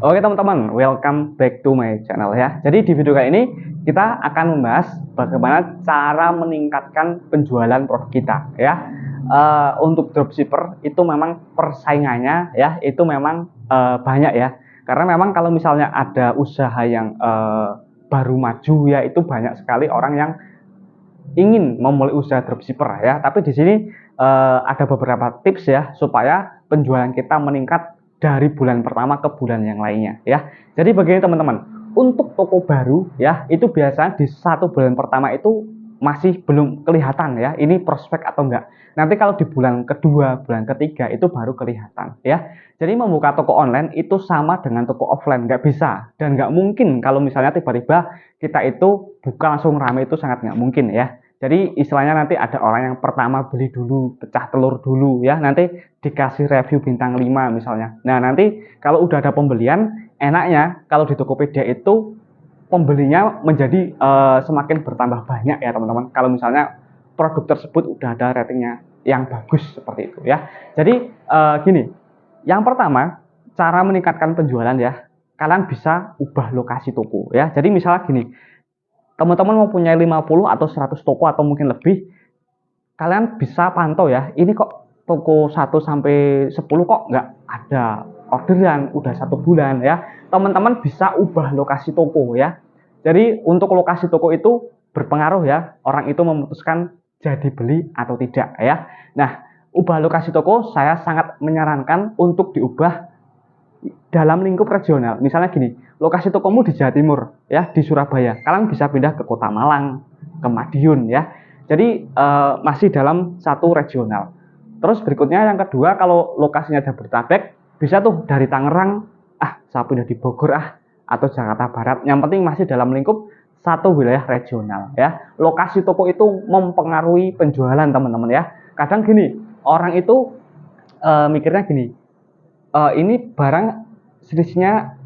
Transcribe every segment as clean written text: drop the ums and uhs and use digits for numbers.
Oke teman-teman, welcome back to my channel ya. Jadi di video kali ini kita akan membahas bagaimana cara meningkatkan penjualan produk kita ya. Untuk dropshipper itu memang persaingannya ya, itu memang banyak ya. Karena memang kalau misalnya ada usaha yang baru maju ya, itu banyak sekali orang yang ingin memulai usaha dropshipper ya. Tapi di sini ada beberapa tips ya supaya penjualan kita meningkat dari bulan pertama ke bulan yang lainnya ya. Jadi begini teman-teman, untuk toko baru ya itu biasanya di 1 bulan pertama itu masih belum kelihatan ya ini prospek atau enggak. Nanti kalau di bulan kedua, bulan ketiga itu baru kelihatan ya. Jadi membuka toko online itu sama dengan toko offline, nggak bisa dan nggak mungkin kalau misalnya tiba-tiba kita itu buka langsung rame, itu sangat nggak mungkin ya. Jadi istilahnya nanti ada orang yang pertama beli dulu, pecah telur dulu ya, nanti dikasih review bintang 5 misalnya. Nah nanti kalau udah ada pembelian, enaknya kalau di Tokopedia itu pembelinya menjadi semakin bertambah banyak ya teman-teman. Kalau misalnya produk tersebut udah ada ratingnya yang bagus seperti itu ya. Jadi gini, yang pertama cara meningkatkan penjualan ya, kalian bisa ubah lokasi toko ya. Jadi misalnya gini, teman-teman mempunyai 50 atau 100 toko atau mungkin lebih, kalian bisa pantau ya, ini kok toko 1 sampai 10 kok nggak ada orderan, udah 1 bulan ya. Teman-teman bisa ubah lokasi toko ya. Jadi untuk lokasi toko itu berpengaruh ya, orang itu memutuskan jadi beli atau tidak ya. Nah, ubah lokasi toko saya sangat menyarankan untuk diubah dalam lingkup regional. Misalnya gini, lokasi tokomu di Jawa Timur ya, di Surabaya, kalian bisa pindah ke Kota Malang, ke Madiun ya. Jadi masih dalam satu regional. Terus berikutnya yang kedua, kalau lokasinya Jabodetabek, bisa tuh dari Tangerang, saya pindah di Bogor atau Jakarta Barat. Yang penting masih dalam lingkup satu wilayah regional ya. Lokasi toko itu mempengaruhi penjualan teman-teman ya. Kadang gini, orang itu mikirnya gini, ini barang selisihnya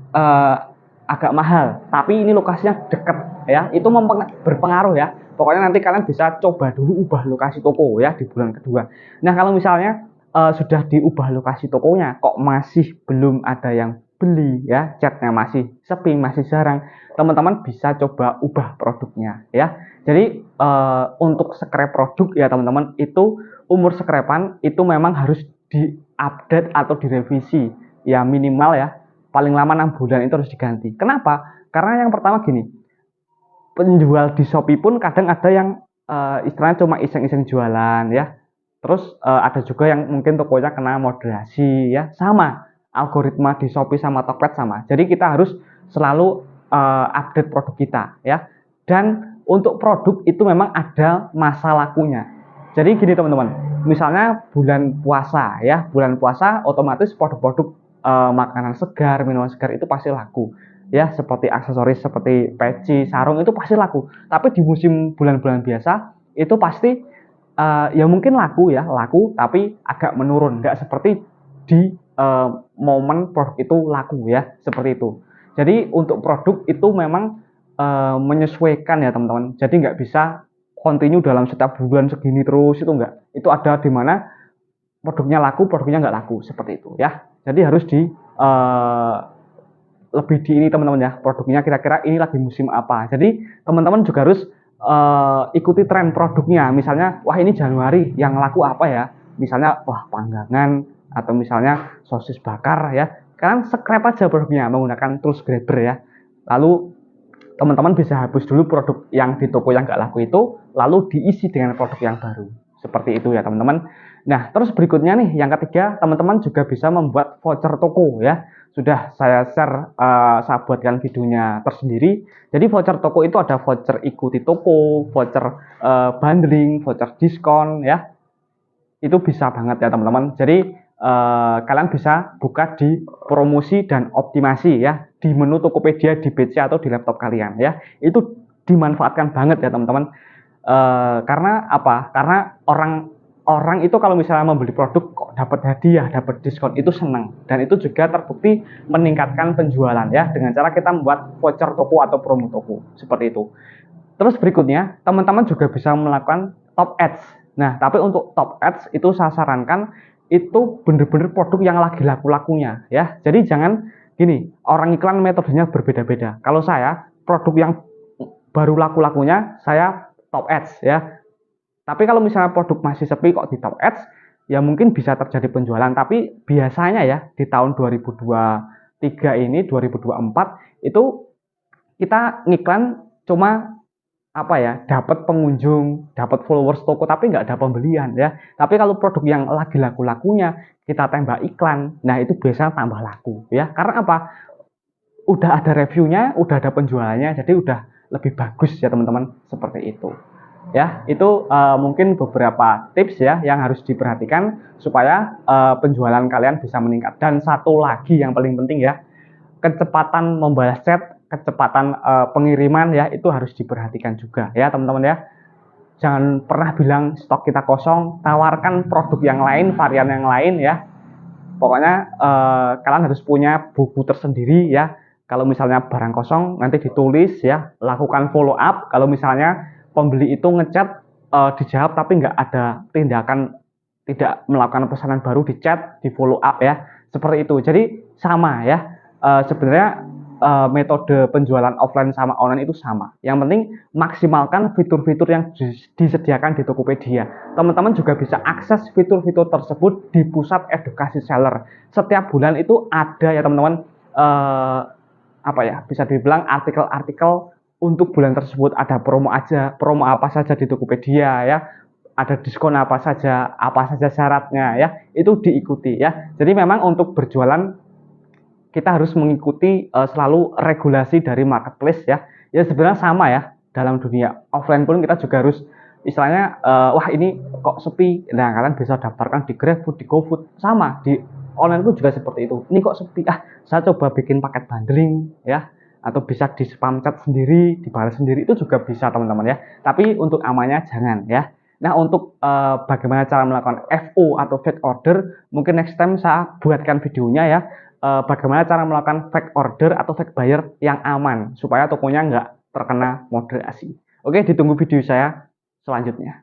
agak mahal, tapi ini lokasinya deket ya, itu berpengaruh ya. Pokoknya nanti kalian bisa coba dulu ubah lokasi toko ya di bulan kedua. Nah kalau misalnya sudah diubah lokasi tokonya kok masih belum ada yang beli ya, chatnya masih sepi, masih jarang, teman-teman bisa coba ubah produknya ya. Jadi untuk scrap produk ya teman-teman, itu umur scrapan itu memang harus diupdate atau direvisi ya, minimal ya paling lama 6 bulan itu harus diganti. Kenapa? Karena yang pertama gini, penjual di Shopee pun kadang ada yang istilahnya cuma iseng-iseng jualan ya. Terus ada juga yang mungkin tokonya kena moderasi ya. Sama, algoritma di Shopee sama Tokped sama. Jadi kita harus selalu update produk kita ya. Dan untuk produk itu memang ada masa lakunya. Jadi gini teman-teman, misalnya bulan puasa ya, bulan puasa otomatis produk-produk makanan segar, minuman segar itu pasti laku ya, seperti aksesoris seperti peci, sarung itu pasti laku. Tapi di musim bulan-bulan biasa itu pasti ya mungkin laku ya, laku tapi agak menurun, nggak seperti di momen produk itu laku ya, seperti itu. Jadi untuk produk itu memang menyesuaikan ya teman-teman. Jadi nggak bisa continue dalam setiap bulan segini terus, itu enggak. Itu ada di mana produknya laku, produknya nggak laku, seperti itu ya. Jadi harus lebih di ini teman-teman ya, produknya kira-kira ini lagi musim apa. Jadi teman-teman juga harus ikuti tren produknya. Misalnya, wah ini Januari yang laku apa ya? Misalnya, wah panggangan atau misalnya sosis bakar ya. Kalian scrap aja produknya menggunakan tools grabber ya. Lalu teman-teman bisa hapus dulu produk yang di toko yang nggak laku itu, lalu diisi dengan produk yang baru. Seperti itu ya teman-teman. Nah, terus berikutnya nih, yang ketiga, teman-teman juga bisa membuat voucher toko ya. Sudah saya share, saya buatkan videonya tersendiri. Jadi voucher toko itu ada voucher ikuti toko, voucher bundling, voucher diskon ya. Itu bisa banget ya teman-teman. Jadi kalian bisa buka di promosi dan optimasi ya, di menu Tokopedia di PC atau di laptop kalian ya. Itu dimanfaatkan banget ya teman-teman. Karena apa? Karena orang itu kalau misalnya membeli produk kok dapat hadiah, dapat diskon, itu senang, dan itu juga terbukti meningkatkan penjualan ya, dengan cara kita membuat voucher toko atau promo toko seperti itu. Terus berikutnya, teman-teman juga bisa melakukan top ads. Nah, tapi untuk top ads itu saya sarankan itu bener-bener produk yang lagi laku-lakunya ya. Jadi jangan gini, orang iklan metodenya berbeda-beda. Kalau saya, produk yang baru laku-lakunya, saya top ads ya. Tapi kalau misalnya produk masih sepi kok di top ads, ya mungkin bisa terjadi penjualan. Tapi biasanya ya di tahun 2023 ini, 2024 itu kita ngiklan cuma apa ya, dapat pengunjung, dapat followers toko, tapi nggak ada pembelian ya. Tapi kalau produk yang lagi laku-lakunya kita tembak iklan, nah itu biasanya tambah laku ya. Karena apa? Udah ada reviewnya, udah ada penjualannya, jadi udah lebih bagus ya teman-teman, seperti itu. Ya, itu mungkin beberapa tips ya yang harus diperhatikan supaya penjualan kalian bisa meningkat. Dan satu lagi yang paling penting ya, kecepatan membalas chat, kecepatan pengiriman ya itu harus diperhatikan juga ya teman-teman ya. Jangan pernah bilang stok kita kosong, tawarkan produk yang lain, varian yang lain ya. Pokoknya kalian harus punya buku tersendiri ya. Kalau misalnya barang kosong nanti ditulis ya, lakukan follow up. Kalau misalnya pembeli itu ngechat dijawab tapi nggak ada tindakan, tidak melakukan pesanan baru, di chat, di follow up ya, seperti itu. Jadi sama ya, sebenarnya metode penjualan offline sama online itu sama. Yang penting maksimalkan fitur-fitur yang disediakan di Tokopedia. Teman-teman juga bisa akses fitur-fitur tersebut di pusat edukasi seller. Setiap bulan itu ada ya teman-teman, apa ya, bisa dibilang artikel-artikel untuk bulan tersebut, ada promo apa saja di Tokopedia ya, ada diskon apa saja syaratnya ya, itu diikuti ya. Jadi memang untuk berjualan kita harus mengikuti selalu regulasi dari marketplace ya. Ya sebenarnya sama ya, dalam dunia offline pun kita juga harus istilahnya wah ini kok sepi, nah kalian bisa daftarkan di GrabFood, di GoFood. Sama di online pun juga seperti itu, ini kok sepi, saya coba bikin paket bundling ya, atau bisa di spam chat sendiri, dibalas sendiri, itu juga bisa teman-teman ya. Tapi untuk amannya jangan ya. Nah untuk bagaimana cara melakukan FO atau fake order, mungkin next time saya buatkan videonya ya, bagaimana cara melakukan fake order atau fake buyer yang aman supaya tokonya nggak terkena moderasi. Oke, ditunggu video saya selanjutnya.